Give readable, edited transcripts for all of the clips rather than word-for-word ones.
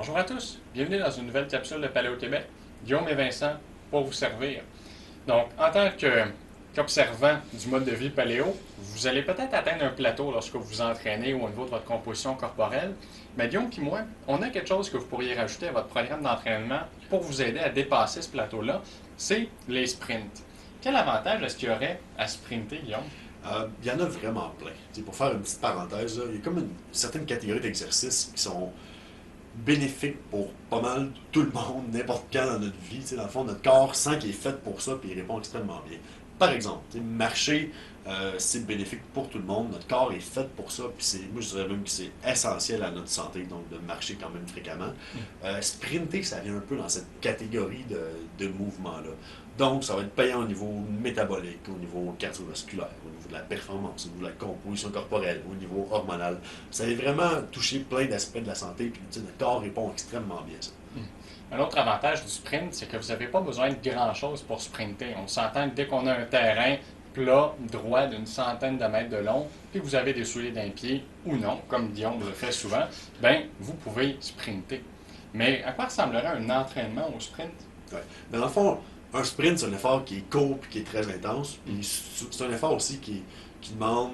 Bonjour à tous, bienvenue dans une nouvelle capsule de Paléo Québec. Guillaume et Vincent pour vous servir. Donc, en tant qu'observant du mode de vie paléo, vous allez peut-être atteindre un plateau lorsque vous vous entraînez ou au niveau de votre composition corporelle. Mais Guillaume et moi, on a quelque chose que vous pourriez rajouter à votre programme d'entraînement pour vous aider à dépasser ce plateau-là, c'est les sprints. Quel avantage est-ce qu'il y aurait à sprinter, Guillaume? Il y en a vraiment plein. Pour faire une petite parenthèse, là, il y a comme une certaine catégorie d'exercices qui sont bénéfiques pour pas mal tout le monde, n'importe quand dans notre vie. Dans le fond, notre corps sent qu'il est fait pour ça et il répond extrêmement bien. Par exemple, marcher, c'est bénéfique pour tout le monde. Notre corps est fait pour ça. Puis moi, je dirais même que c'est essentiel à notre santé, donc de marcher quand même fréquemment. Sprinter, ça vient un peu dans cette catégorie de mouvements-là. Donc, ça va être payant au niveau métabolique, au niveau cardiovasculaire, au niveau de la performance, au niveau de la composition corporelle, au niveau hormonal. Ça va vraiment toucher plein d'aspects de la santé, puis notre corps répond extrêmement bien à ça. Un autre avantage du sprint, c'est que vous n'avez pas besoin de grand-chose pour sprinter. On s'entend que dès qu'on a un terrain plat, droit, d'une centaine de mètres de long, puis que vous avez des souliers d'un pied ou non, comme Guillaume le fait souvent, ben vous pouvez sprinter. Mais à quoi ressemblerait un entraînement au sprint? Ouais. Mais dans le fond, un sprint, c'est un effort qui est court et qui est très intense. Puis c'est un effort aussi qui demande,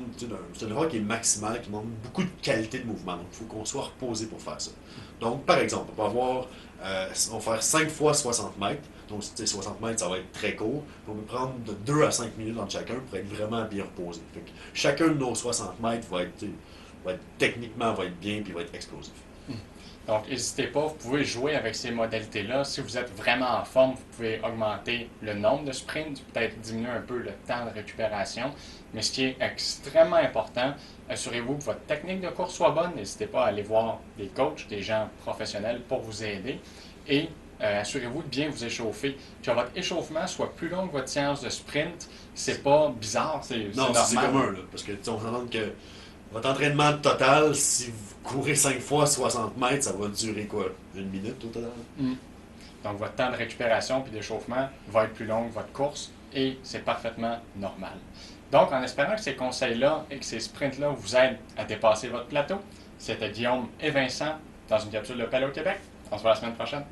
c'est un effort qui est maximal, qui demande beaucoup de qualité de mouvement. Donc, il faut qu'on soit reposé pour faire ça. Donc, par exemple, on va faire 5 fois 60 mètres. Donc, 60 mètres, ça va être très court. On peut prendre de 2 à 5 minutes entre chacun pour être vraiment bien reposé. Fait que chacun de nos 60 mètres techniquement va être bien et va être explosif. Donc, n'hésitez pas, vous pouvez jouer avec ces modalités-là. Si vous êtes vraiment en forme, vous pouvez augmenter le nombre de sprints, peut-être diminuer un peu le temps de récupération. Mais ce qui est extrêmement important, assurez-vous que votre technique de course soit bonne. N'hésitez pas à aller voir des coachs, des gens professionnels pour vous aider. Et assurez-vous de bien vous échauffer. Que votre échauffement soit plus long que votre séance de sprint, c'est pas bizarre, c'est Non, normal. c'est commun, là, parce que on s'entend que votre entraînement total, si vous courez 5 fois 60 mètres, ça va durer quoi? Une minute au total? Mm. Donc, votre temps de récupération puis d'échauffement va être plus long que votre course et c'est parfaitement normal. Donc, en espérant que ces conseils-là et que ces sprints-là vous aident à dépasser votre plateau, c'était Guillaume et Vincent dans une capsule de Palais au Québec. On se voit la semaine prochaine.